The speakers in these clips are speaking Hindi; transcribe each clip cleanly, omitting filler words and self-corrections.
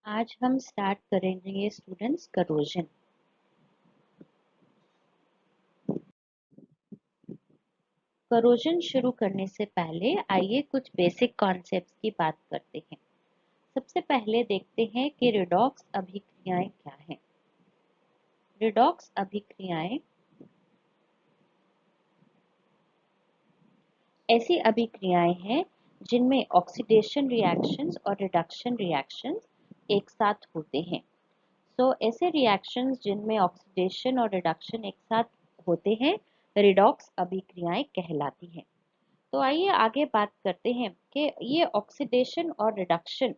आज हम स्टार्ट करेंगे स्टूडेंट्स करोजन। करोजन शुरू करने से पहले आइए कुछ बेसिक कॉन्सेप्ट्स की बात करते हैं। सबसे पहले देखते हैं कि रिडॉक्स अभिक्रियाएं क्या हैं। रिडॉक्स अभिक्रियाएं ऐसी अभिक्रियाएं हैं जिनमें ऑक्सीडेशन रिएक्शंस और रिडक्शन रिएक्शंस एक साथ होते हैं। ऐसे रिएक्शंस जिनमें ऑक्सीडेशन और रिडक्शन एक साथ होते हैं रिडॉक्स अभिक्रियाएं कहलाती हैं। तो आइए आगे बात करते हैं कि ये ऑक्सीडेशन और रिडक्शन,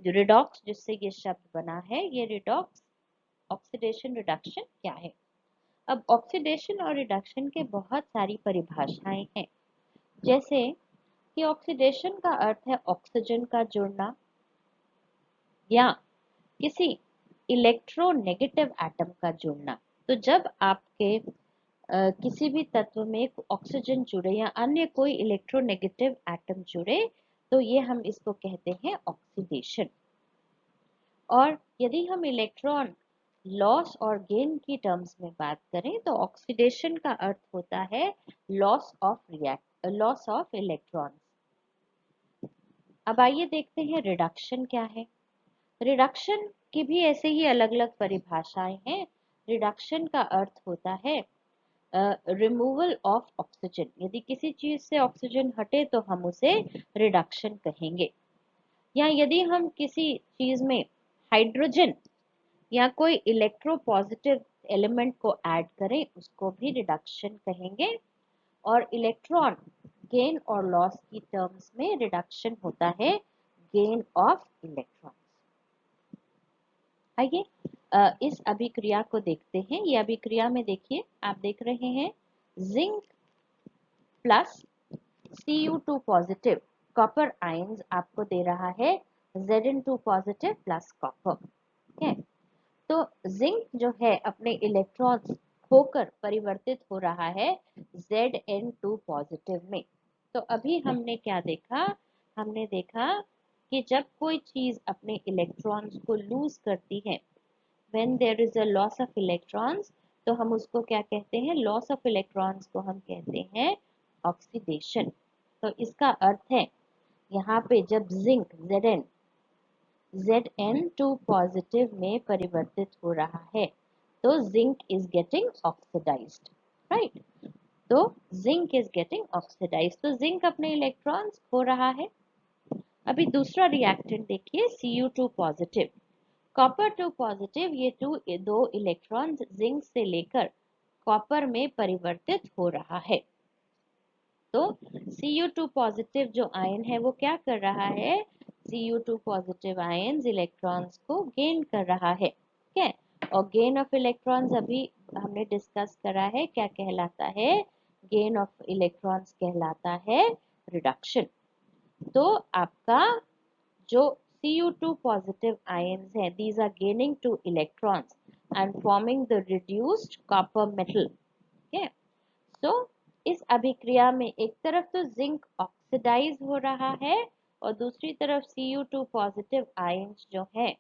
जो रिडॉक्स जिससे ये शब्द बना है, ये रिडॉक्स ऑक्सीडेशन रिडक्शन क्या है। अब ऑक्सीडेशन और रिडक्शन के बहुत सारी परिभाषाएं हैं, जैसे कि ऑक्सीडेशन का अर्थ है ऑक्सीजन का जुड़ना या किसी इलेक्ट्रोनेगेटिव एटम का जुड़ना। तो जब आपके किसी भी तत्व में ऑक्सीजन जुड़े या अन्य कोई इलेक्ट्रोनेगेटिव एटम जुड़े तो ये हम इसको कहते हैं ऑक्सीडेशन। और यदि हम इलेक्ट्रॉन लॉस और गेन की टर्म्स में बात करें तो ऑक्सीडेशन का अर्थ होता है लॉस ऑफ इलेक्ट्रॉन्स। अब आइए देखते हैं रिडक्शन क्या है। रिडक्शन की भी ऐसे ही अलग अलग परिभाषाएं हैं। रिडक्शन का अर्थ होता है रिमूवल ऑफ ऑक्सीजन। यदि किसी चीज से ऑक्सीजन हटे तो हम उसे रिडक्शन कहेंगे। या यदि हम किसी चीज में हाइड्रोजन या कोई इलेक्ट्रोपॉजिटिव एलिमेंट को ऐड करें उसको भी रिडक्शन कहेंगे। और इलेक्ट्रॉन गेन और लॉस की टर्म्स में रिडक्शन होता है गेन ऑफ इलेक्ट्रॉन। आइए इस अभिक्रिया को देखते हैं। ये अभिक्रिया में देखिए, आप देख रहे हैं zinc plus Cu2 positive copper ions आपको दे रहा है Zn2 पॉजिटिव प्लस कॉपर। ठीक है, तो जिंक जो है अपने इलेक्ट्रॉन्स खोकर परिवर्तित हो रहा है Zn2 पॉजिटिव में। तो अभी हमने क्या देखा, हमने देखा कि जब कोई चीज अपने इलेक्ट्रॉन्स को लूज करती है, when there is a loss of electrons, तो हम उसको क्या कहते हैं, लॉस ऑफ इलेक्ट्रॉन्स को हम कहते हैं ऑक्सीडेशन। तो इसका अर्थ है यहाँ पे जब जिंक Zn2 पॉजिटिव में परिवर्तित हो रहा है तो zinc is getting oxidised, right. तो जिंक इज गेटिंग ऑक्सीडाइज्ड, तो जिंक अपने इलेक्ट्रॉन्स खो रहा है। अभी दूसरा रिएक्टेंट देखिए Cu2 पॉजिटिव कॉपर 2 पॉजिटिव, ये दो इलेक्ट्रॉन जिंक से लेकर कॉपर में परिवर्तित हो रहा है। तो Cu2 पॉजिटिव जो आयन है वो क्या कर रहा है, Cu2 पॉजिटिव आयन इलेक्ट्रॉन्स को गेन कर रहा है। ठीक है, और गेन ऑफ इलेक्ट्रॉन्स अभी हमने डिस्कस करा है, क्या कहलाता है, गेन ऑफ इलेक्ट्रॉन्स कहलाता है रिडक्शन। तो आपका जो Cu2 positive ions हैं, these are gaining 2 electrons and forming the reduced copper metal। ठीक है, तो इस अभिक्रिया में एक तरफ तो जिंक ऑक्सीडाइज हो रहा है और दूसरी तरफ Cu2 पॉजिटिव आयंस जो है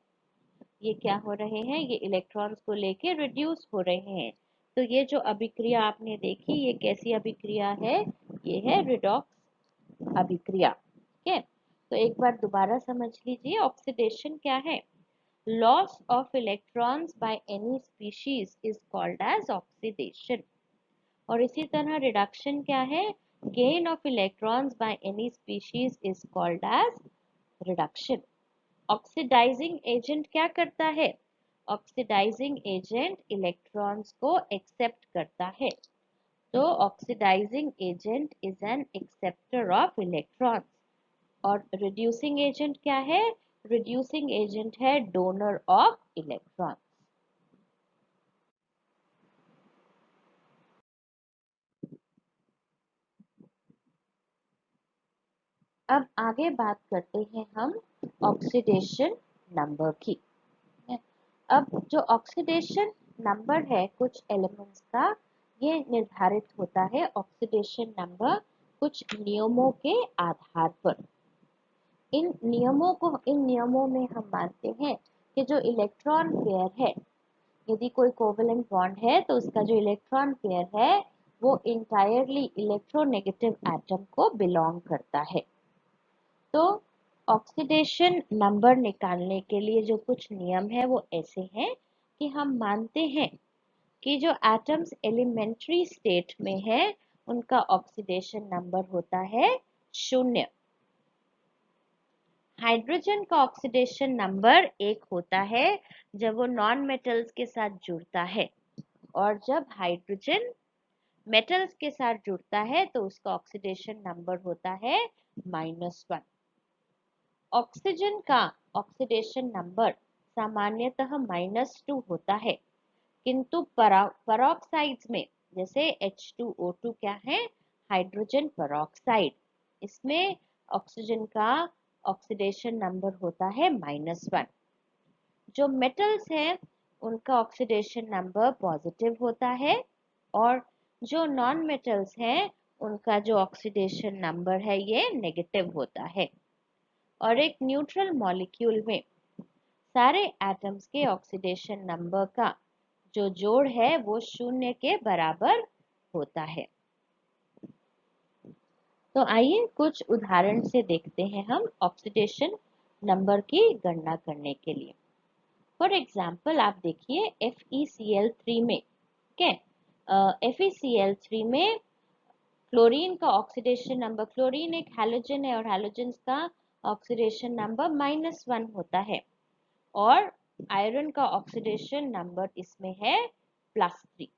ये क्या हो रहे हैं, ये इलेक्ट्रॉन्स को लेके रिड्यूस हो रहे हैं। तो ये जो अभिक्रिया आपने देखी ये कैसी अभिक्रिया है, ये है रिडॉक्स अभिक्रिया। ठीक है, तो एक बार दोबारा समझ लीजिए ऑक्सीडेशन क्या है, loss of electrons by any species is called as oxidation. और इसी तरह रिडक्शन क्या है, gain of electrons by any species is called as reduction. Oxidising agent क्या करता है, ऑक्सीडाइजिंग एजेंट इलेक्ट्रॉन्स को एक्सेप्ट करता है। तो oxidising agent is an acceptor of electrons. और रिड्यूसिंग एजेंट क्या है, रिड्यूसिंग एजेंट है डोनर ऑफ इलेक्ट्रॉन। अब आगे बात करते हैं हम ऑक्सीडेशन नंबर की। अब जो ऑक्सीडेशन नंबर है कुछ एलिमेंट्स का, ये निर्धारित होता है ऑक्सीडेशन नंबर कुछ नियमों के आधार पर। इन नियमों में हम मानते हैं कि जो इलेक्ट्रॉन पेयर है, यदि कोई कोवेलेंट बॉन्ड है तो उसका जो इलेक्ट्रॉन पेयर है वो इंटायरली इलेक्ट्रोनेगेटिव एटम को बिलोंग करता है। तो ऑक्सीडेशन नंबर निकालने के लिए जो कुछ नियम है वो ऐसे हैं कि हम मानते हैं कि जो एटम्स एलिमेंट्री स्टेट में है उनका ऑक्सीडेशन नंबर होता है 0। हाइड्रोजन का ऑक्सीडेशन नंबर 1 होता है जब वो नॉन मेटल्स के साथ जुड़ता है, और जब हाइड्रोजन मेटल्स के साथ जुड़ता है तो उसका ऑक्सीडेशन नंबर होता है -1। ऑक्सीजन का ऑक्सीडेशन नंबर सामान्यतः -2 होता है, किंतु पराऑक्साइड्स में जैसे H2O2 क्या है, हाइड्रोजन पराऑक्साइड, इसमें ऑक्सीजन का ऑक्सीडेशन नंबर होता है -1। जो मेटल्स हैं उनका ऑक्सीडेशन नंबर पॉजिटिव होता है, और जो नॉन मेटल्स हैं उनका जो ऑक्सीडेशन नंबर है ये नेगेटिव होता है। और एक न्यूट्रल मॉलिक्यूल में सारे एटम्स के ऑक्सीडेशन नंबर का जो जोड़ है वो 0 के बराबर होता है। तो आइए कुछ उदाहरण से देखते हैं हम ऑक्सीडेशन नंबर की गणना करने के लिए। फॉर एग्जाम्पल आप देखिए FeCl3 में, ठीक है, FeCl3 में क्लोरीन का ऑक्सीडेशन नंबर, क्लोरीन एक हैलोजन है और हैलोजन का ऑक्सीडेशन नंबर -1 होता है, और आयरन का ऑक्सीडेशन नंबर इसमें है +3।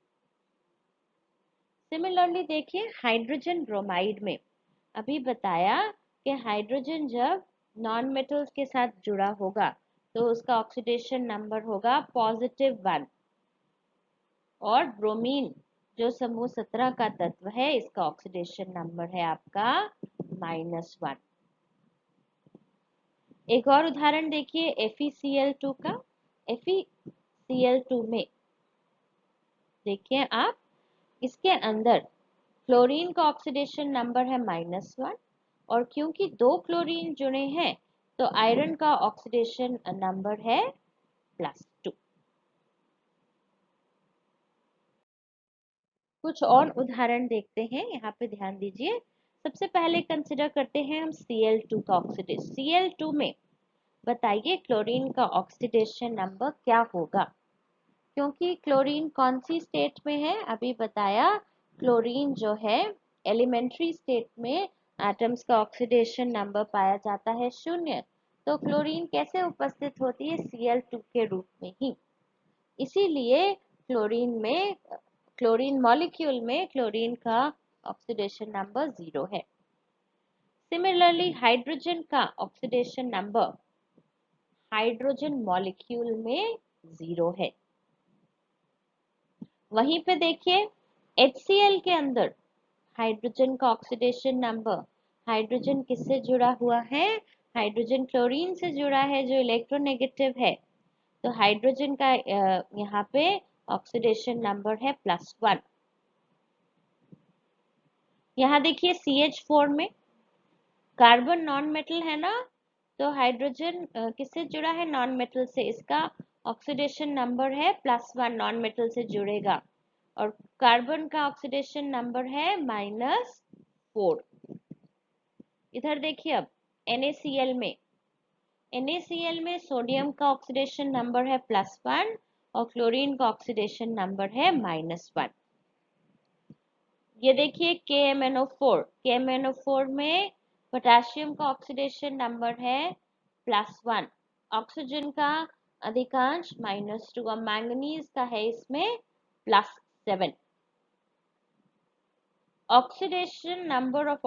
सिमिलरली देखिए हाइड्रोजन ब्रोमाइड में अभी बताया कि हाइड्रोजन जब नॉन मेटल्स के साथ जुड़ा होगा तो उसका ऑक्सीडेशन नंबर होगा +1, और ब्रोमीन जो समूह 17 का तत्व है इसका ऑक्सीडेशन नंबर है आपका -1। एक और उदाहरण देखिए FeCl2 का। FeCl2 में देखिए आप, इसके अंदर क्लोरीन का ऑक्सीडेशन नंबर है -1, और क्योंकि 2 क्लोरीन जुड़े हैं तो आयरन का ऑक्सीडेशन नंबर है +2। कुछ और उदाहरण देखते हैं, यहाँ पे ध्यान दीजिए। सबसे पहले कंसिडर करते हैं हम Cl2 का ऑक्सीडेशन। Cl2 में बताइए क्लोरीन का ऑक्सीडेशन नंबर क्या होगा, क्योंकि क्लोरीन कौन सी स्टेट में है, अभी बताया क्लोरीन जो है एलिमेंट्री स्टेट में एटम्स का ऑक्सीडेशन नंबर पाया जाता है 0। तो क्लोरीन कैसे उपस्थित होती है, Cl2 के रूप में ही। इसीलिए क्लोरीन मॉलिक्यूल में क्लोरीन का ऑक्सीडेशन नंबर 0 है। सिमिलरली हाइड्रोजन का ऑक्सीडेशन नंबर हाइड्रोजन मॉलिक्यूल में 0 है। वहीं पे देखिए HCl के अंदर हाइड्रोजन का ऑक्सीडेशन नंबर, हाइड्रोजन किससे जुड़ा हुआ है, हाइड्रोजन क्लोरीन से जुड़ा है जो इलेक्ट्रोनेगेटिव है, तो हाइड्रोजन का यहाँ पे ऑक्सीडेशन नंबर है +1। यहाँ देखिए CH4 में कार्बन नॉन मेटल है ना, तो हाइड्रोजन किससे जुड़ा है, नॉन मेटल से, इसका ऑक्सीडेशन नंबर है +1, नॉन मेटल से जुड़ेगा, और कार्बन का ऑक्सीडेशन नंबर है -4। इधर देखिए अब NaCl में सोडियम का ऑक्सीडेशन नंबर है +1 और क्लोरीन का ऑक्सीडेशन नंबर है -1। ये देखिए KMnO4 में पोटेशियम का ऑक्सीडेशन नंबर है +1, ऑक्सीजन का अधिकांश -2, और मैंगनीज का है इसमें +7। Oxidation number of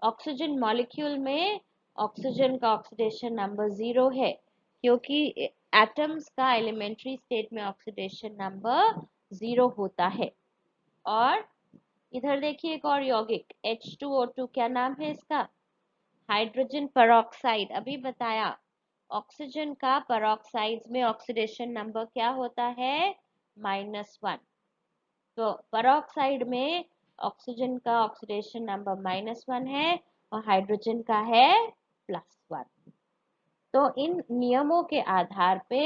oxygen molecule में ऑक्सीजन का ऑक्सीडेशन नंबर 0 है, क्योंकि एटम्स का एलिमेंट्री स्टेट में ऑक्सीडेशन नंबर 0 होता है। और इधर देखिए एक और यौगिक H2O2, क्या नाम है इसका, हाइड्रोजन पेरोक्साइड। अभी बताया ऑक्सीजन का पेरोक्साइड में ऑक्सीडेशन नंबर क्या होता है, -1। तो पेरोक्साइड में ऑक्सीजन का ऑक्सीडेशन नंबर -1 है और हाइड्रोजन का है +1। तो इन नियमों के आधार पे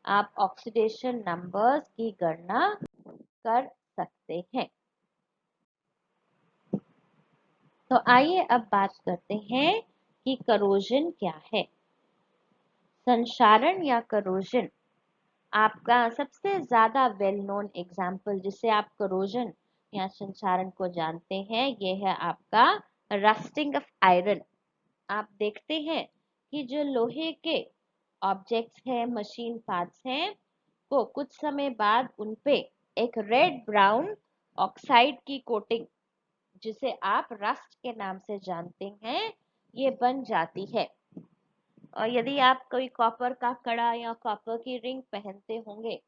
आप ऑक्सीडेशन नंबर्स की गणना कर सकते हैं। तो आइए अब बात करते हैं कि करोजन क्या है। संक्षारण या करोजन आपका सबसे ज्यादा वेल नोन एग्जाम्पल जिससे आप करोजन या संक्षारण को जानते हैं, ये है आपका रस्टिंग ऑफ आयरन। आप देखते हैं कि जो लोहे के ऑब्जेक्ट्स हैं, मशीन पार्ट्स हैं, को कुछ समय बाद उनपे एक रेड ब्राउन ऑक्साइड की कोटिंग, जिसे आप रस्ट के नाम से जानते हैं, ये बन जाती है। और यदि आप कोई कॉपर का कड़ा या कॉपर की रिंग पहनते होंगे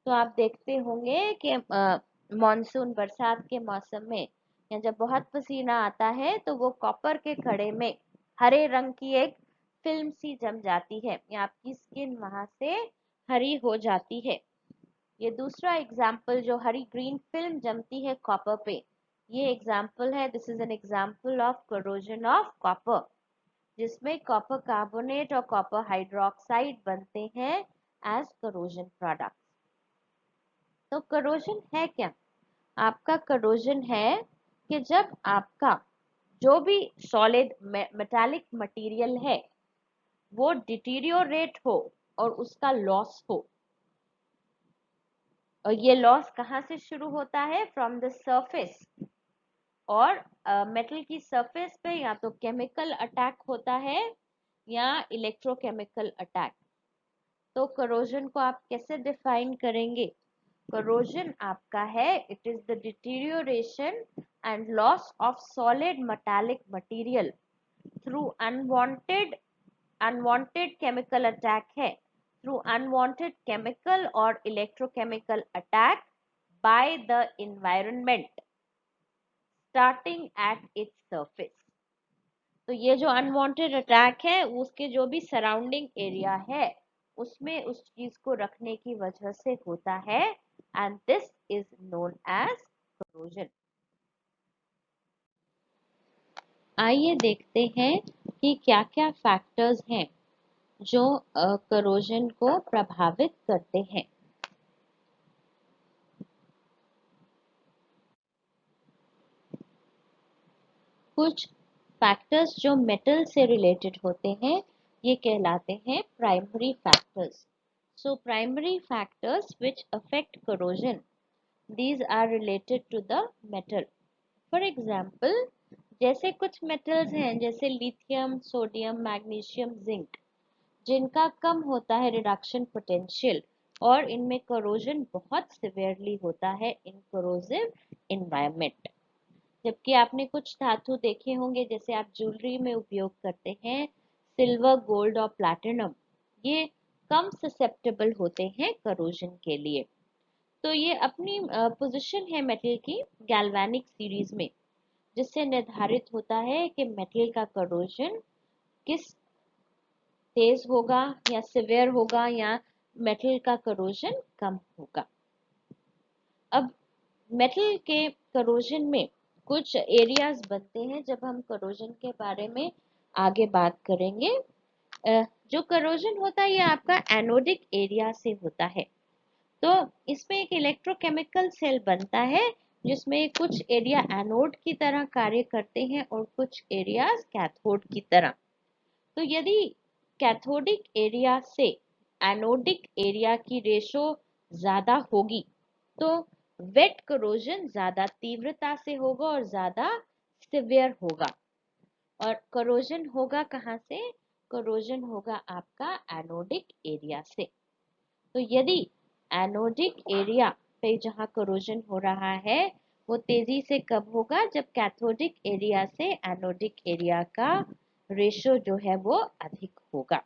तो आप देखते होंगे कि मॉनसून बरसात के मौसम में या जब बहुत पसीना आता है तो वो कॉपर के कड़े में हरे रंग की एक फिल्म सी जम जाती है या आपकी स्किन वहां से हरी हो जाती है। ये दूसरा एग्जाम्पल जो हरी ग्रीन फिल्म जमती है कॉपर पे, ये एग्जाम्पल है, this is an example of corrosion of copper, जिसमें कॉपर कार्बोनेट और कॉपर हाइड्रोक्साइड बनते हैं एज करोजन प्रोडक्ट। तो करोजन है क्या? आपका करोजन है कि जब आपका जो भी सॉलिड मेटालिक मटेरियल है वो डिटीरियोरेट हो और उसका लॉस हो। और ये लॉस कहाँ से शुरू होता है? From the surface. और मेटल की सरफेस पे या तो केमिकल अटैक होता है या इलेक्ट्रोकेमिकल अटैक। तो करोजन को आप कैसे डिफाइन करेंगे? करोजन आपका है, it is the deterioration and loss of solid metallic material through unwanted chemical attack है, थ्रू अनवांटेड केमिकल और electrochemical attack by the environment starting at its surface. तो ये जो अनवांटेड अटैक है उसके जो भी सराउंडिंग एरिया है उसमें उस चीज को रखने की वजह से होता है, and this is known as corrosion. आइए देखते हैं कि क्या क्या फैक्टर्स हैं जो करोजन को प्रभावित करते हैं। कुछ फैक्टर्स जो मेटल से रिलेटेड होते हैं ये कहलाते हैं primary factors. So primary factors which affect corrosion, these are related to the metal. For example, जैसे कुछ मेटल्स हैं जैसे लिथियम, सोडियम, मैग्नीशियम, जिंक, जिनका कम होता है रिडक्शन पोटेंशियल और इनमें करोजन बहुत सिवियरली होता है इन कोरोसिव एनवायरनमेंट। जबकि आपने कुछ धातु देखे होंगे जैसे आप ज्वेलरी में उपयोग करते हैं, सिल्वर, गोल्ड और प्लैटिनम, ये कम ससेप्टेबल होते हैं करोजन के लिए। तो ये अपनी पोजीशन है मेटल की गैल्वेनिक सीरीज में, जिससे निर्धारित होता है कि मेटल का करोजन किस तेज होगा या सिवियर होगा या मेटल का करोजन कम होगा। अब मेटल के करोजन में कुछ एरियाज बनते हैं, जब हम करोजन के बारे में आगे बात करेंगे। जो करोजन होता है ये आपका एनोडिक एरिया से होता है। तो इसमें एक इलेक्ट्रोकेमिकल सेल बनता है जिसमें कुछ एरिया एनोड की तरह कार्य करते हैं और कुछ एरियाज कैथोड की तरह। तो यदि कैथोडिक एरिया से एनोडिक एरिया की रेशो ज्यादा होगी तो वेट करोजन ज्यादा तीव्रता से होगा और ज्यादा सिवियर होगा। और करोजन होगा कहाँ से? करोजन होगा आपका एनोडिक एरिया से। तो यदि एनोडिक एरिया पे जहाँ करोजन हो रहा है वो तेजी से कब होगा? जब कैथोडिक एरिया से एनोडिक एरिया का रेशो जो है वो अधिक होगा।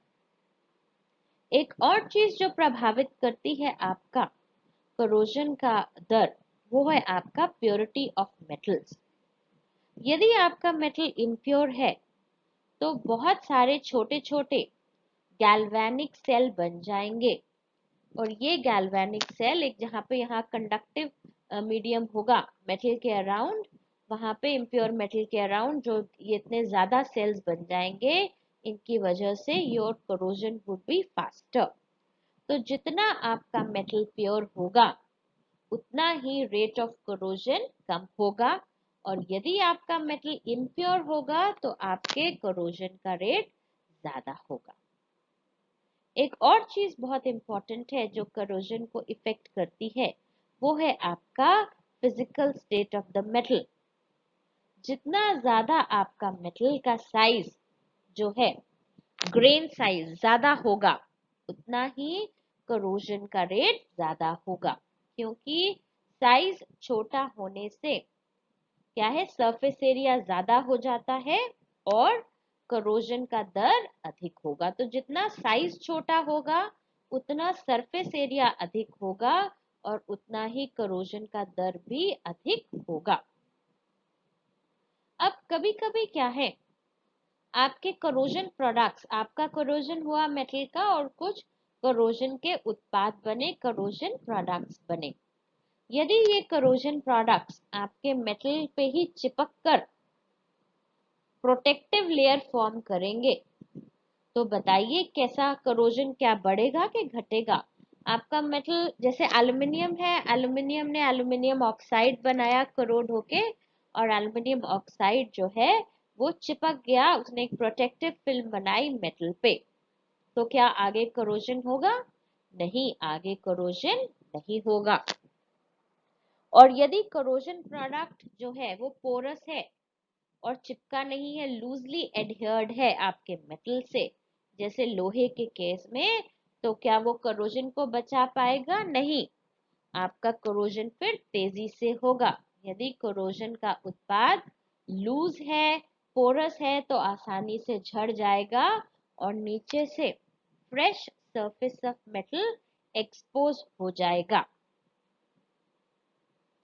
एक और चीज जो प्रभावित करती है आपका करोजन का दर, वो है आपका प्योरिटी ऑफ मेटल्स। यदि आपका मेटल इम्प्योर है तो बहुत सारे छोटे छोटे गैल्वेनिक सेल बन जाएंगे और ये गैल्वेनिक सेल एक जहाँ पे यहाँ कंडक्टिव मीडियम होगा मेटल के अराउंड, वहां पे इम्प्योर मेटल के अराउंड जो ये इतने ज्यादा सेल्स बन जाएंगे इनकी वजह से your corrosion would be faster. तो जितना आपका मेटल प्योर होगा उतना ही रेट ऑफ करोजन कम होगा, और यदि आपका मेटल इम्प्योर होगा तो आपके करोजन का रेट ज्यादा होगा। एक और चीज बहुत इंपॉर्टेंट है जो करोजन को इफेक्ट करती है, वो है आपका physical state of the metal. जितना ज्यादा आपका मेटल का साइज जो है, ग्रेन साइज ज्यादा होगा, उतना ही करोजन का रेट ज्यादा होगा। क्योंकि साइज छोटा होने से क्या है, सरफेस एरिया ज्यादा हो जाता है और करोजन का दर अधिक होगा। तो जितना साइज छोटा होगा उतना सरफेस एरिया अधिक होगा और उतना ही करोजन का दर भी अधिक होगा। अब कभी कभी क्या है, आपके करोजन प्रोडक्ट्स, आपका करोजन हुआ मेटल का और कुछ करोजन के उत्पाद बने, करोजन प्रोडक्ट्स बने। यदि ये करोजन प्रोडक्ट्स आपके मेटल पे ही चिपक कर प्रोटेक्टिव लेयर फॉर्म करेंगे, तो बताइए कैसा करोजन, क्या बढ़ेगा कि घटेगा? आपका मेटल जैसे एल्युमिनियम है, एल्युमिनियम ने एल्युमिनियम ऑक्साइड बनाया करोड होके, और एल्युमिनियम ऑक्साइड जो है वो चिपक गया, उसने एक प्रोटेक्टिव फिल्म बनाई मेटल पे। तो क्या आगे करोजन होगा? नहीं, आगे करोजन नहीं होगा। और यदि करोजन प्रोडक्ट जो है वो पोरस है और चिपका नहीं है, लूजली एडहियर्ड है आपके मेटल से, जैसे लोहे के केस में, तो क्या वो करोजन को बचा पाएगा? नहीं, आपका करोजन फिर तेजी से होगा। यदि करोजन का उत्पाद लूज है, पोरस है, तो आसानी से झड़ जाएगा और नीचे से fresh surface of metal expose हो जाएगा।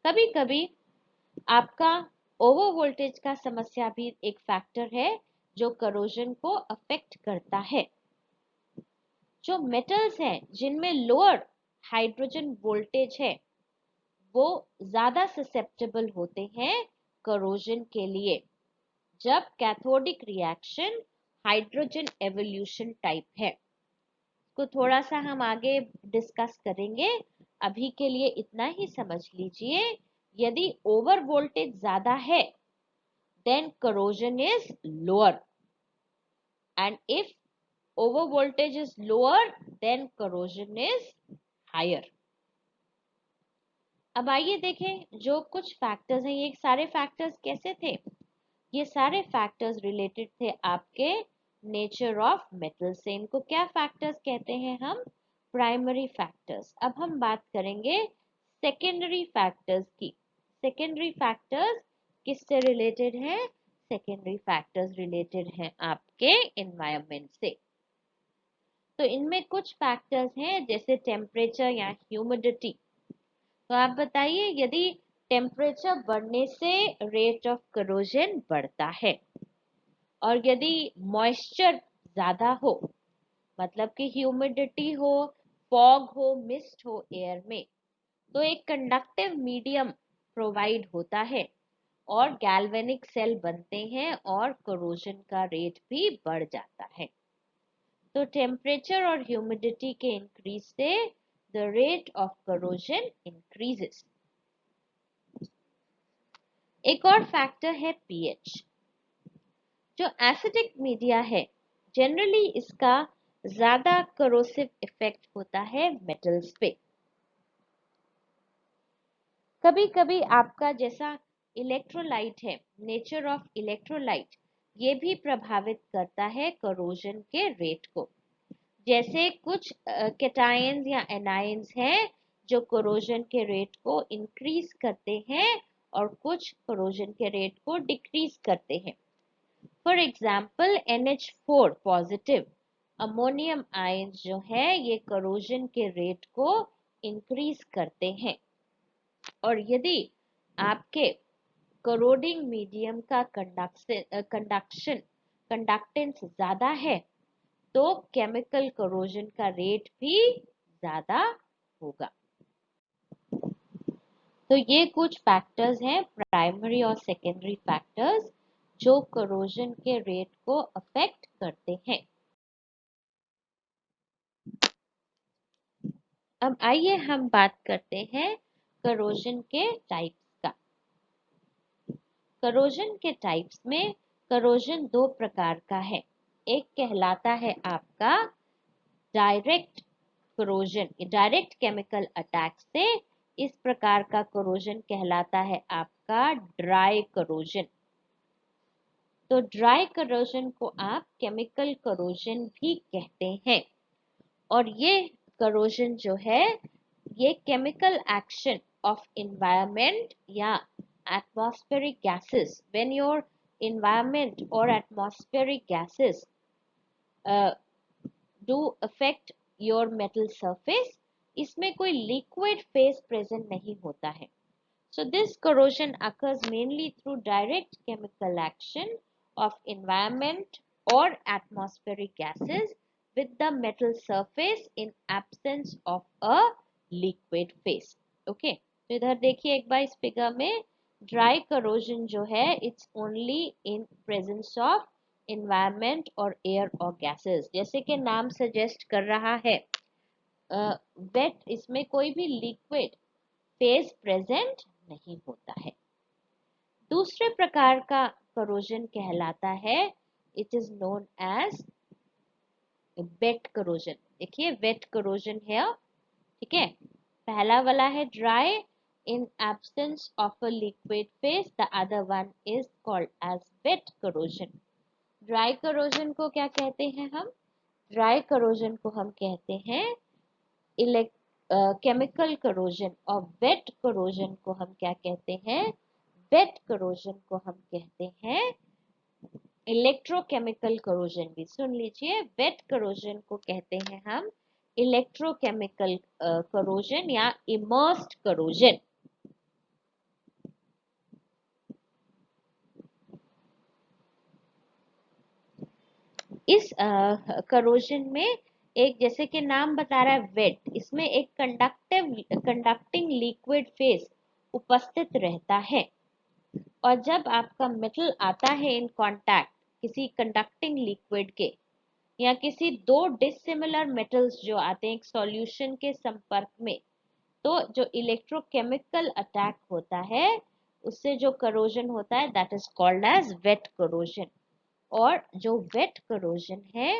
कभी कभी आपका ओवर वोल्टेज का समस्या भी एक फैक्टर है जो करोजन को अफेक्ट करता है। जो मेटल्स हैं जिनमें लोअर हाइड्रोजन वोल्टेज है, वो ज्यादा ससेप्टेबल होते हैं करोजन के लिए, जब cathodic reaction hydrogen evolution type है। तो थोड़ा सा हम आगे डिस्कस करेंगे, अभी के लिए इतना ही समझ लीजिए। यदि ओवर वोल्टेज ज्यादा है, then corrosion is lower, and if over voltage is lower, then corrosion is higher. अब आइए देखें जो कुछ फैक्टर्स हैं, ये सारे फैक्टर्स कैसे थे? ये सारे फैक्टर्स रिलेटेड थे आपके नेचर ऑफ मेटल से। इनको क्या फैक्टर्स कहते हैं हम? Primary factors. अब हम बात करेंगे सेकेंडरी फैक्टर्स की। सेकेंडरी फैक्टर्स किससे रिलेटेड हैं? सेकेंडरी फैक्टर्स रिलेटेड हैं आपके एनवायरनमेंट से। तो इनमें कुछ फैक्टर्स हैं जैसे टेम्परेचर या ह्यूमिडिटी। तो आप बताइए, यदि टेम्परेचर बढ़ने से रेट ऑफ करोजन बढ़ता है, और यदि मॉइस्चर ज्यादा हो, मतलब कि ह्यूमिडिटी हो, फॉग हो, मिस्ट हो एयर में, तो एक कंडक्टिव मीडियम प्रोवाइड होता है और गैल्वेनिक सेल बनते हैं और करोजन का रेट भी बढ़ जाता है। तो टेम्परेचर और ह्यूमिडिटी के इंक्रीज से the rate of corrosion increases. एक और फैक्टर है पीएच। जो एसिडिक मीडिया है, जनरली इसका ज्यादा करोसिव इफेक्ट होता है मेटल्स पे। कभी कभी आपका जैसा इलेक्ट्रोलाइट है, नेचर ऑफ इलेक्ट्रोलाइट, ये भी प्रभावित करता है करोजन के रेट को। जैसे कुछ कैटायंस या एनायंस हैं जो करोजन के रेट को इंक्रीज करते हैं और कुछ करोजन के रेट को डिक्रीज करते हैं। For example NH4 positive ammonium ions जो है ये करोजन के रेट को इंक्रीज करते हैं। और यदि आपके करोडिंग मीडियम का कंडक्टेंस ज्यादा है, तो केमिकल करोजन का रेट भी ज्यादा होगा। तो ये कुछ फैक्टर्स हैं प्राइमरी और सेकेंडरी फैक्टर्स जो करोजन के रेट को अफेक्ट करते हैं। अब आइए हम बात करते हैं करोजन के टाइप्स का। करोजन के टाइप्स में करोजन दो प्रकार का है। एक कहलाता है आपका direct corrosion, direct chemical attack से इस प्रकार का करोजन कहलाता है आपका ड्राई करोजन। तो ड्राई करोजन को आप केमिकल करोजन भी कहते हैं। और ये करोजन जो है ये केमिकल एक्शन ऑफ इन्वायरमेंट या atmospheric gases, when your environment or atmospheric gases do affect your metal surface, इसमें कोई liquid phase present नहीं होता है। So this corrosion occurs mainly through direct chemical action of environment or atmospheric gases with the metal surface in absence of a liquid phase. Okay, तो इधर देखिए एक बार इस फिगर में ड्राई करोजन जो है it's only in presence of environment और एयर और गैसेस, जैसे कि नाम सजेस्ट कर रहा है वेट, इसमें कोई भी लिक्विड फेज प्रेजेंट नहीं होता है। दूसरे प्रकार का करोजन कहलाता है it is known as wet corrosion. देखिए वेट करोजन है, ठीक है। पहला वाला है dry in absence of a liquid phase, the other one is called as wet corrosion. Dry corrosion को क्या कहते हैं हम? ड्राई करोजन को हम कहते हैं केमिकल करोजन, और वेट करोजन को हम क्या कहते हैं? वेट करोजन को हम कहते हैं इलेक्ट्रोकेमिकल करोजन भी। सुन लीजिए, वेट करोजन को कहते हैं हम इलेक्ट्रोकेमिकल करोजन या इमर्स्ड करोजन। इस करोजन में एक, जैसे कि नाम बता रहा है वेट, इसमें एक कंडक्टिंग लिक्विड फेज उपस्थित रहता है। और जब आपका मेटल आता है इन कांटेक्ट किसी कंडक्टिंग लिक्विड के या किसी दो डिसिमिलर मेटल्स जो आते हैं एक सॉल्यूशन के संपर्क में, तो जो इलेक्ट्रोकेमिकल अटैक होता है उससे जो करोजन होता है that is called as wet corrosion. और जो वेट करोजन है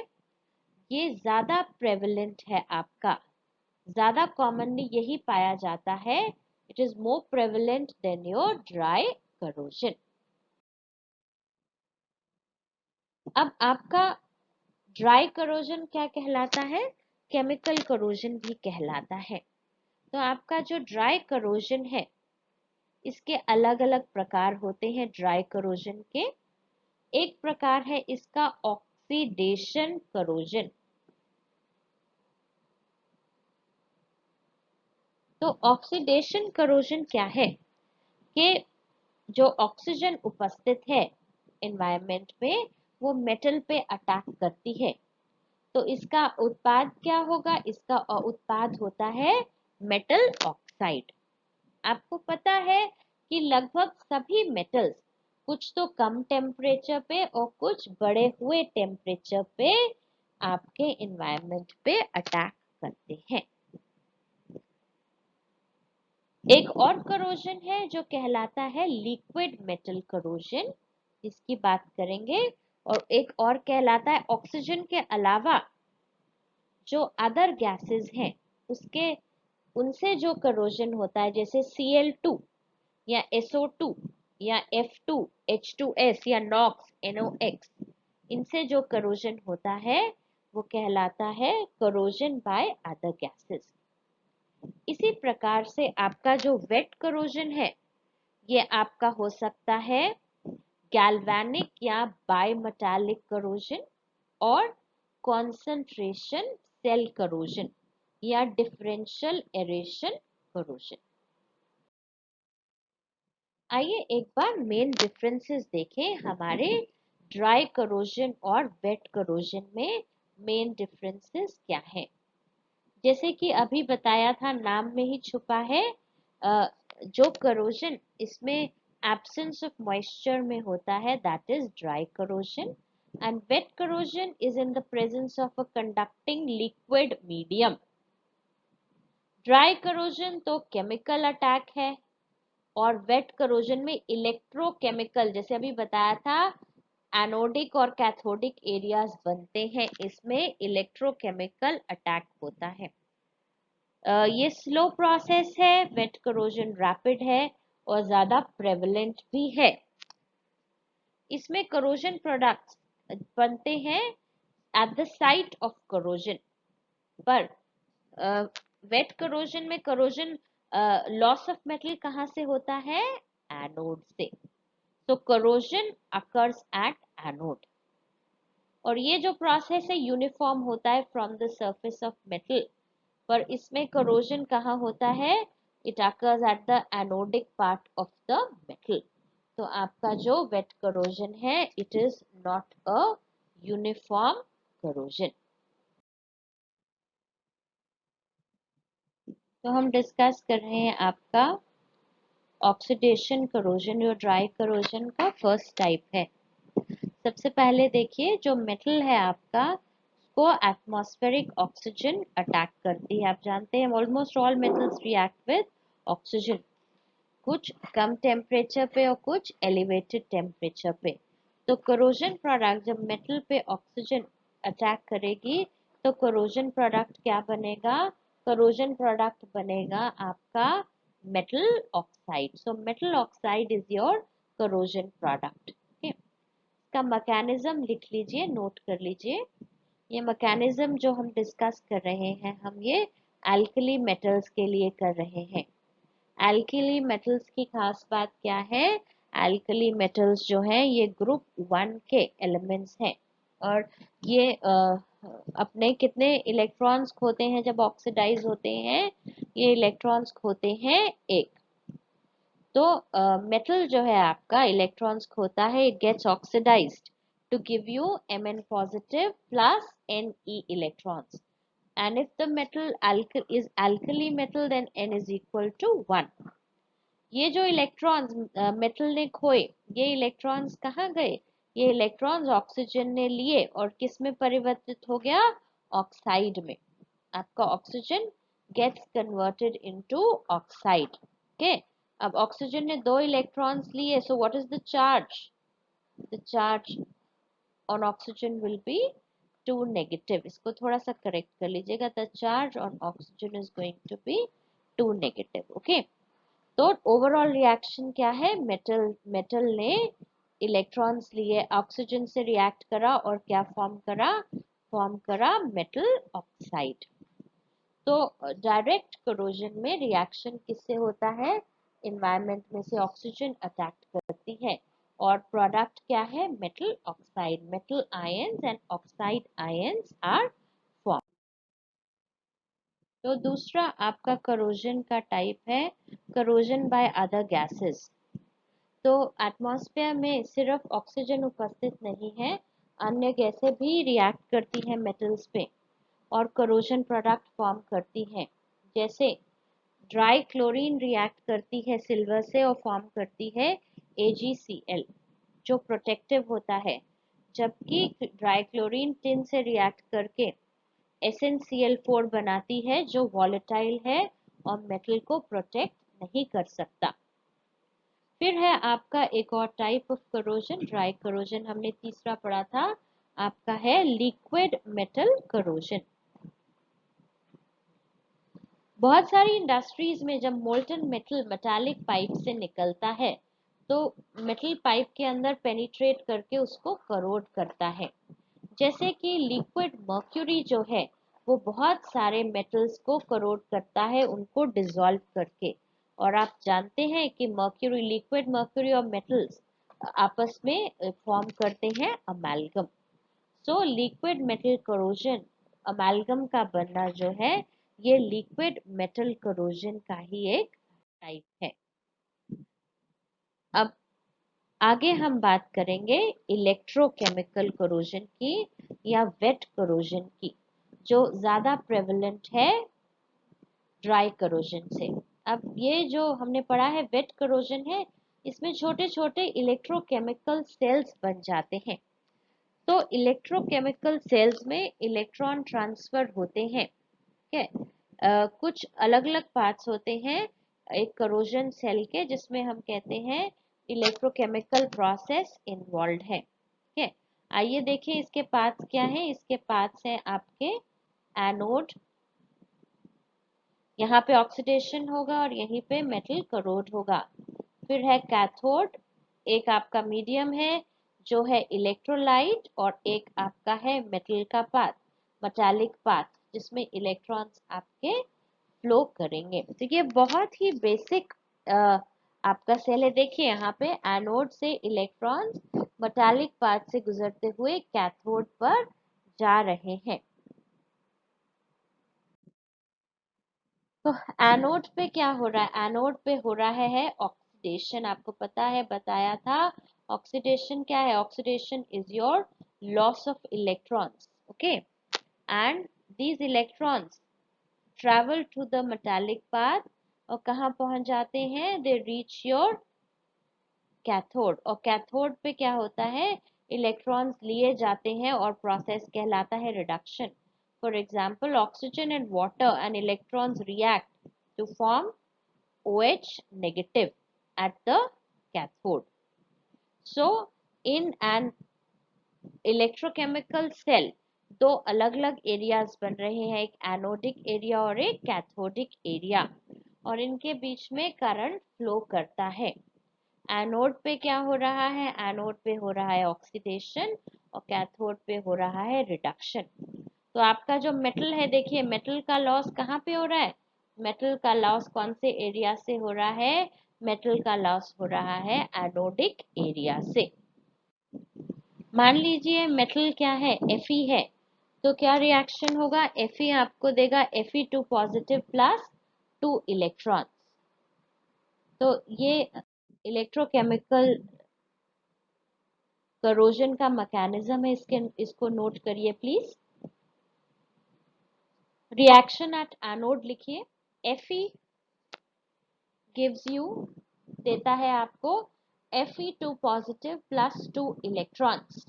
ये ज्यादा प्रेवलेंट है, आपका ज्यादा कॉमनली यही पाया जाता है। It is more prevalent than your dry corrosion. अब आपका ड्राई करोजन क्या कहलाता है? केमिकल करोजन भी कहलाता है। तो आपका जो ड्राई करोजन है इसके अलग अलग प्रकार होते हैं ड्राई करोजन के। एक प्रकार है इसका ऑक्सीडेशन करोजन। तो ऑक्सीडेशन करोजन क्या है कि जो ऑक्सीजन उपस्थित है एनवायरनमेंट में वो मेटल पे अटैक करती है। तो इसका उत्पाद क्या होगा? इसका उत्पाद होता है मेटल ऑक्साइड। आपको पता है कि लगभग सभी मेटल्स कुछ तो कम टेम्परेचर पे और कुछ बढ़े हुए टेम्परेचर पे आपके एनवायरनमेंट पे अटैक करते हैं। एक और करोजन है जो कहलाता है लिक्विड मेटल करोजन, इसकी बात करेंगे। और एक और कहलाता है ऑक्सीजन के अलावा जो अदर गैसेस हैं उसके उनसे जो करोजन होता है, जैसे Cl2 या SO2 या F2H2S या NOx NOx, इनसे जो करोजन होता है वो कहलाता है करोजन बाय अदर गैसेस। इसी प्रकार से आपका जो वेट करोजन है ये आपका हो सकता है गैल्वेनिक या बायमेटालिक करोजन और कॉन्सेंट्रेशन सेल करोजन या डिफरेंशियल एरेशन करोजन। आइए एक बार मेन डिफरेंसेस देखें हमारे ड्राई करोजन और वेट करोजन में। मेन डिफरेंसेस क्या है? जैसे कि अभी बताया था, नाम में ही छुपा है, जो करोजन इसमें absence of moisture में होता है, that is dry corrosion, and wet corrosion is in the presence of a conducting liquid medium. Dry corrosion तो केमिकल अटैक है, और वेट करोजन में इलेक्ट्रोकेमिकल, जैसे अभी बताया था, एनोडिक और कैथोडिक एरियाज बनते हैं, इसमें इलेक्ट्रोकेमिकल अटैक होता है। ये स्लो प्रोसेस है, वेट करोजन रैपिड है और ज्यादा प्रेवलेंट भी है। इसमें करोजन प्रोडक्ट्स बनते हैं at the site of corrosion, पर वेट करोजन में करोजन लॉस ऑफ मेटल कहाँ से होता है? एनोड से। तो करोजन अकर्स एट एनोड, और ये जो प्रोसेस है यूनिफॉर्म होता है from the surface of metal, पर इसमें करोजन कहाँ होता है? It occurs at the anodic part of the metal. तो आपका जो वेट करोजन है, it is not a uniform corrosion. तो हम डिस्कस कर रहे हैं आपका ऑक्सीडेशन करोजन, जो ड्राई करोजन का फर्स्ट टाइप है। सबसे पहले देखिए, जो मेटल है आपका, को एटमॉस्फेरिक ऑक्सीजन अटैक करती है। आप जानते हैं almost all metals react with oxygen, कुछ कम टेम्परेचर पे और कुछ एलिवेटेड टेम्परेचर पे। तो करोजन प्रोडक्ट जब मेटल पे ऑक्सीजन अटैक करेगी, तो करोजन प्रोडक्ट क्या बनेगा? करोजन प्रोडक्ट बनेगा आपका metal oxide. So metal oxide is your corrosion product. इसका मैकेनिज्म लिख लीजिए, नोट कर लीजिए। ये मैकेनिज्म जो हम डिस्कस कर रहे हैं, हम ये एल्कली मेटल्स के लिए कर रहे हैं। एल्कली मेटल्स की खास बात क्या है? एल्कली मेटल्स जो है ये ग्रुप 1 के एलिमेंट्स हैं, और ये अपने कितने इलेक्ट्रॉन्स खोते हैं जब ऑक्सीडाइज होते हैं? ये इलेक्ट्रॉन्स खोते हैं एक। तो मेटल जो है आपका इलेक्ट्रॉन्स खोता है, it gets oxidised to give you Mn positive plus Ne electrons. And if the metal is alkali metal, then N is equal to 1. ये जो इलेक्ट्रॉन्स मेटल ने खोए, ये इलेक्ट्रॉन्स कहाँ गए? ये इलेक्ट्रॉन्स ऑक्सीजन ने लिए और किस में परिवर्तित हो गया? ऑक्साइड में। आपका oxygen gets converted into oxide. Okay, अब ऑक्सीजन ने 2 इलेक्ट्रॉन्स लिए, so what is the charge? The charge on oxygen will be 2 negative. इसको थोड़ा सा करेक्ट कर लीजिएगा। The charge on oxygen is going to be 2 negative. Okay? तो ओवरऑल रिएक्शन क्या है? मेटल ने इलेक्ट्रॉन्स लिए, ऑक्सीजन से रिएक्ट करा और क्या फॉर्म करा मेटल ऑक्साइड। तो डायरेक्ट करोजन में रिएक्शन किससे होता है? एनवायरनमेंट में से ऑक्सीजन अटैक करती है, और प्रोडक्ट क्या है? Metal oxide. Metal ions and oxide ions are form. तो दूसरा आपका करोजन का टाइप है करोजन बाय अदर गैसेस। तो एटमॉस्फेयर में सिर्फ ऑक्सीजन उपस्थित नहीं है, अन्य गैसें भी रिएक्ट करती हैं मेटल्स पे और करोजन प्रोडक्ट फॉर्म करती हैं। जैसे ड्राई क्लोरीन रिएक्ट करती है सिल्वर से और फॉर्म करती है AgCl, जो प्रोटेक्टिव होता है, जबकि ड्राई क्लोरीन टिन से रिएक्ट करके SnCl4 बनाती है, जो वॉलेटाइल है और मेटल को प्रोटेक्ट नहीं कर सकता। फिर है आपका एक और type of corrosion, dry corrosion, हमने तीसरा पढ़ा था, आपका है लिक्विड मेटल करोजन। बहुत सारी इंडस्ट्रीज में जब मोल्टन मेटल मेटालिक पाइप से निकलता है, तो मेटल पाइप के अंदर पेनिट्रेट करके उसको करोड करता है। जैसे कि लिक्विड मर्क्यूरी जो है, वो बहुत सारे मेटल्स को करोड करता है, उनको डिसॉल्व करके। और आप जानते हैं कि मर्क्यूरी, लिक्विड मर्क्यूरी और मेटल्स आपस में फॉर्म करते हैं अमेल्गम। सो लिक्विड मेटल करोजन, अमेल्गम का बनना जो है, ये लिक्विड मेटल करोजन का ही एक टाइप है। अब आगे हम बात करेंगे इलेक्ट्रोकेमिकल करोजन की या वेट करोजन की, जो ज्यादा प्रेवलेंट है ड्राई करोजन से। अब ये जो हमने पढ़ा है वेट करोजन है, इसमें छोटे छोटे इलेक्ट्रोकेमिकल सेल्स बन जाते हैं। तो इलेक्ट्रोकेमिकल सेल्स में इलेक्ट्रॉन ट्रांसफर होते हैं। ठीक है, कुछ अलग अलग पार्ट्स होते हैं एक करोजन सेल के, जिसमें हम कहते हैं इलेक्ट्रोकेमिकल प्रोसेस इन्वॉल्व है। ठीक है, आइए देखें इसके पार्ट्स क्या हैं। इसके पार्ट्स हैं आपके एनोड, यहाँ पे ऑक्सीडेशन होगा और यहीं पे मेटल करोड होगा। फिर है कैथोड, एक आपका मीडियम है जो है इलेक्ट्रोलाइट, और एक आपका है मेटल का पाथ, मेटालिक पाथ, जिसमें इलेक्ट्रॉन्स आपके फ्लो करेंगे। तो ये बहुत ही बेसिक आपका सेल है। देखिए यहाँ पे एनोड से इलेक्ट्रॉन्स मेटालिक पाथ से गुजरते हुए कैथोड पर जा रहे हैं। तो एनोड पे क्या हो रहा है? एनोड पे हो रहा है ऑक्सीडेशन। आपको पता है, बताया था। ऑक्सीडेशन क्या है? Oxidation is your loss of electrons. Okay, and these electrons travel to the metallic path, और कहाँ पहुंच जाते हैं? दे रीच योर कैथोड, और कैथोड पे क्या होता है? इलेक्ट्रॉन्स लिए जाते हैं और प्रोसेस कहलाता है reduction. For example, oxygen and water and electrons react to form OH negative at the cathode. So in an electrochemical cell दो अलग अलग एरियाज बन रहे हैं, एक एनोडिक एरिया और एक कैथोडिक एरिया, और इनके बीच में करंट फ्लो करता है। एनोड पे क्या हो रहा है? एनोड पे हो रहा है ऑक्सीडेशन और कैथोड पे हो रहा है रिडक्शन। तो आपका जो मेटल है, देखिए मेटल का लॉस कहाँ पे हो रहा है? मेटल का लॉस कौन से एरिया से हो रहा है? मेटल का लॉस हो रहा है एनोडिक एरिया से। मान लीजिए मेटल क्या है? Fe है, तो क्या रिएक्शन होगा? Fe आपको देगा Fe2 पॉजिटिव प्लस 2 इलेक्ट्रॉन। तो ये इलेक्ट्रोकेमिकल करोजन का मैकेनिज्म है। इसको नोट करिए प्लीज। रिएक्शन एट एनोड लिखिए। Fe गिव्स यू, देता है आपको Fe2 पॉजिटिव प्लस 2 इलेक्ट्रॉन्स।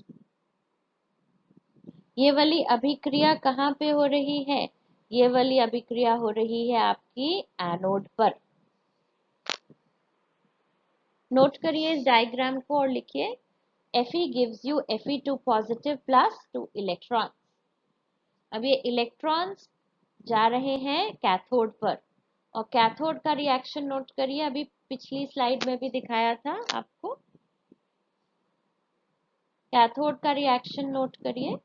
ये वाली अभिक्रिया कहाँ पे हो रही है? ये वाली अभिक्रिया हो रही है आपकी एनोड पर। नोट करिए इस डायग्राम को और लिखिए Fe gives you Fe2 positive plus 2 electrons. अब ये इलेक्ट्रॉन्स जा रहे हैं कैथोड पर, और कैथोड का रिएक्शन नोट करिए। अभी पिछली स्लाइड में भी दिखाया था आपको। कैथोड का रिएक्शन नोट करिए।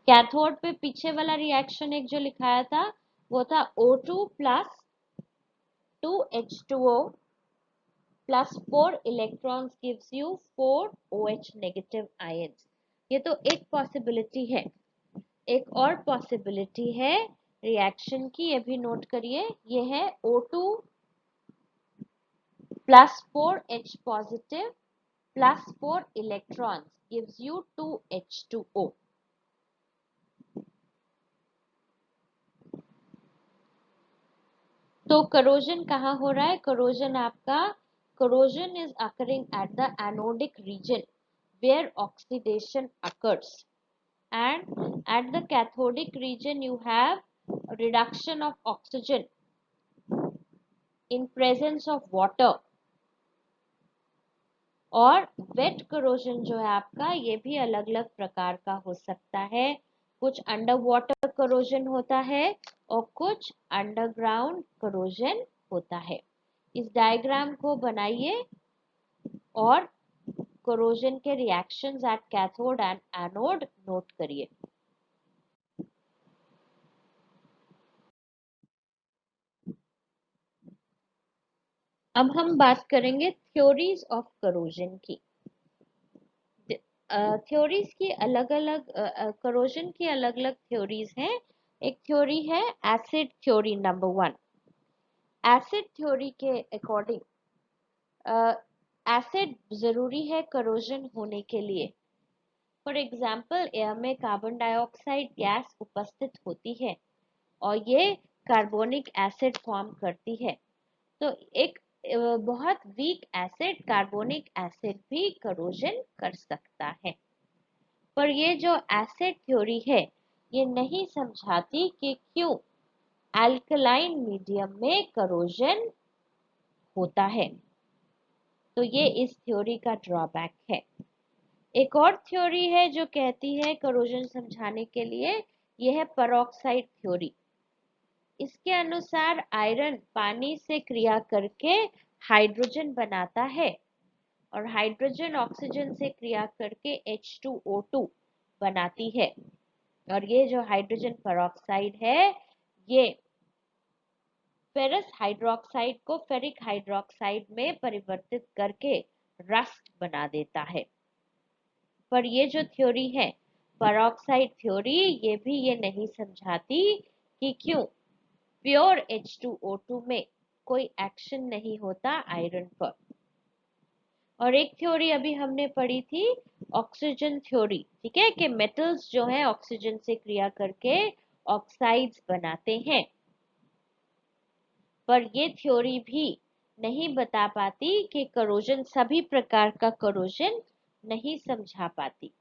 कैथोड पे पीछे वाला रिएक्शन एक जो लिखाया था वो था O2 plus 2H2O plus 4 electrons gives you 4 OH negative ions. ये तो एक पॉसिबिलिटी है। एक और पॉसिबिलिटी है रिएक्शन की, ये भी नोट करिए। ये है O2 plus 4H positive plus 4 electrons gives you 2H2O। तो करोजन कहाँ हो रहा है? करोजन आपका, corrosion is occurring at the anodic region where oxidation occurs, and at the cathodic region you have reduction of oxygen in presence of water। और वेट करोजन जो है आपका, ये भी अलग अलग प्रकार का हो सकता है। कुछ अंडर वाटर करोजन होता है और कुछ अंडरग्राउंड करोजन होता है। इस डायग्राम को बनाइए और करोजन के reactions at cathode and anode note करिए। अब हम बात करेंगे थ्योरीज ऑफ करोजन की। थ्योरीज की अलग अलग, करोजन की अलग अलग थ्योरीज हैं। एक थ्योरी है acid theory number 1। Acid theory के अकॉर्डिंग एसिड जरूरी है करोजन होने के लिए। फॉर एग्जाम्पल एयर में कार्बन डाइऑक्साइड गैस उपस्थित होती है और ये कार्बोनिक एसिड फॉर्म करती है। तो एक बहुत वीक एसिड कार्बोनिक एसिड भी करोजन कर सकता है। पर ये जो एसिड थ्योरी है ये नहीं समझाती कि क्यों अल्कलाइन मीडियम में करोजन होता है। तो ये इस थ्योरी का ड्रॉबैक है। एक और थ्योरी है जो कहती है करोजन समझाने के लिए, यह है पेरोक्साइड थ्योरी। इसके अनुसार आयरन पानी से क्रिया करके हाइड्रोजन बनाता है और हाइड्रोजन ऑक्सीजन से क्रिया करके H2O2 बनाती है। और ये जो हाइड्रोजन पेरोक्साइड है ये फेरस हाइड्रोक्साइड को फेरिक हाइड्रोक्साइड में परिवर्तित करके रस्ट बना देता है। पर ये जो थ्योरी है पेरोक्साइड थ्योरी, ये भी ये नहीं समझाती कि क्यों प्योर H2O2 में कोई एक्शन नहीं होता आयरन पर। और एक थ्योरी अभी हमने पढ़ी थी ऑक्सीजन थ्योरी, ठीक है, कि मेटल्स जो है ऑक्सीजन से क्रिया करके ऑक्साइड्स बनाते हैं। पर ये थ्योरी भी नहीं बता पाती कि करोजन, सभी प्रकार का करोजन नहीं समझा पाती।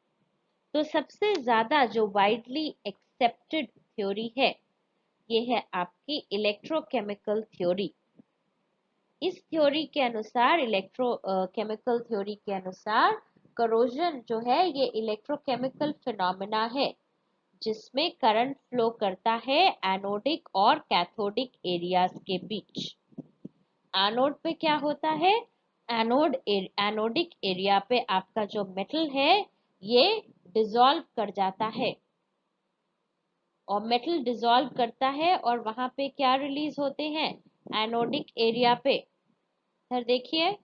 तो सबसे ज्यादा जो वाइडली एक्सेप्टेड थ्योरी है ये है आपकी इलेक्ट्रोकेमिकल थ्योरी। इस थ्योरी के अनुसार, इलेक्ट्रोकेमिकल थ्योरी के अनुसार करोजन जो है ये इलेक्ट्रोकेमिकल फिनोमेना है जिसमें करंट फ्लो करता है एनोडिक और कैथोडिक एरियाज के बीच। एनोड पे क्या होता है, एनोडिक एरिया पे आपका जो मेटल है ये डिसॉल्व कर जाता है और मेटल डिसॉल्व करता है और वहां पे क्या रिलीज होते हैं एनोडिक एरिया पे। सर देखिए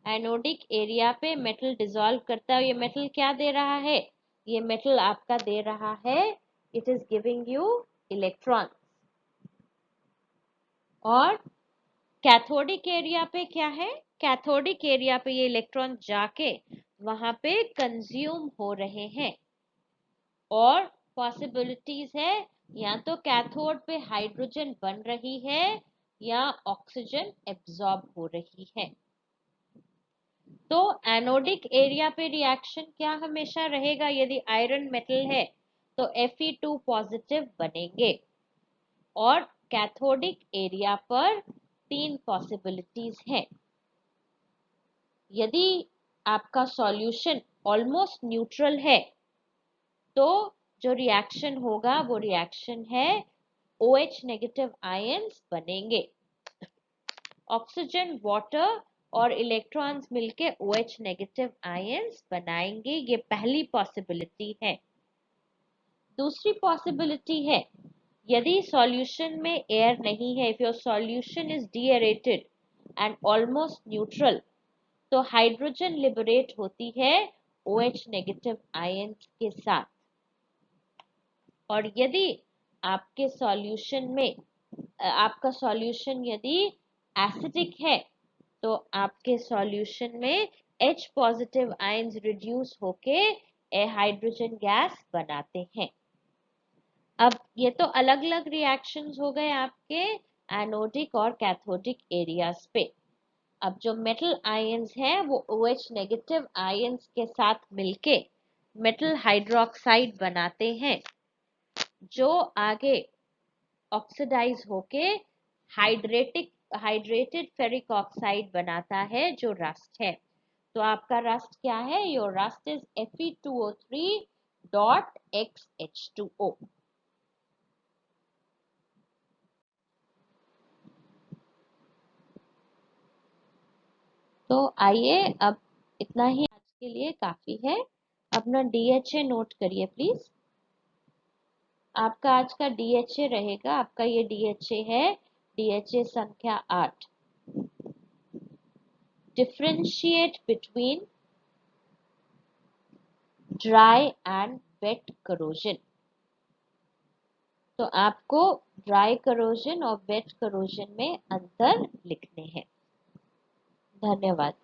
एनोडिक एरिया पे मेटल डिसॉल्व करता है। ये मेटल क्या दे रहा है, ये मेटल आपका दे रहा है, it is giving you electron. और कैथोडिक एरिया पे क्या है, कैथोडिक एरिया पे ये इलेक्ट्रॉन जाके वहां पे कंज्यूम हो रहे हैं और पॉसिबिलिटीज है या तो कैथोड पे हाइड्रोजन बन रही है या ऑक्सीजन एब्जॉर्ब हो रही है। तो एनोडिक एरिया पे रिएक्शन क्या हमेशा रहेगा, यदि आयरन मेटल है तो Fe2 पॉजिटिव बनेंगे। और कैथोडिक एरिया पर 3 पॉसिबिलिटीज हैं। यदि आपका सॉल्यूशन ऑलमोस्ट न्यूट्रल है तो जो रिएक्शन होगा वो रिएक्शन है OH नेगेटिव आयंस बनेंगे। ऑक्सीजन, वाटर और इलेक्ट्रॉन्स मिलके OH नेगेटिव आयंस बनाएंगे, ये पहली पॉसिबिलिटी है। दूसरी पॉसिबिलिटी है यदि सॉल्यूशन में एयर नहीं है, if your solution is deaerated and almost neutral, तो हाइड्रोजन लिबरेट होती है OH नेगेटिव आयंस के साथ। और यदि आपके सॉल्यूशन में आपका सॉल्यूशन यदि एसिडिक है तो आपके सॉल्यूशन में H पॉजिटिव आयंस रिड्यूस होके हाइड्रोजन गैस बनाते हैं। अब ये तो अलग अलग रिएक्शंस हो गए आपके एनोडिक और कैथोडिक एरियाज पे। अब जो मेटल आयंस हैं वो OH नेगेटिव आयंस के साथ मिलके मेटल हाइड्रोक्साइड बनाते हैं जो आगे ऑक्सीडाइज होके हाइड्रेटेड फेरिक ऑक्साइड बनाता है जो रस्ट है। तो आपका रस्ट क्या है, योर रस्ट इज Fe2O3.XH2O। तो आइए अब इतना ही आज के लिए काफी है। अपना DHA नोट करिए प्लीज। आपका आज का DHA रहेगा, आपका ये DHA है, DHA संख्या 8। Differentiate between dry and wet corrosion. तो आपको ड्राई करोजन और वेट करोजन में अंतर लिखने हैं। धन्यवाद।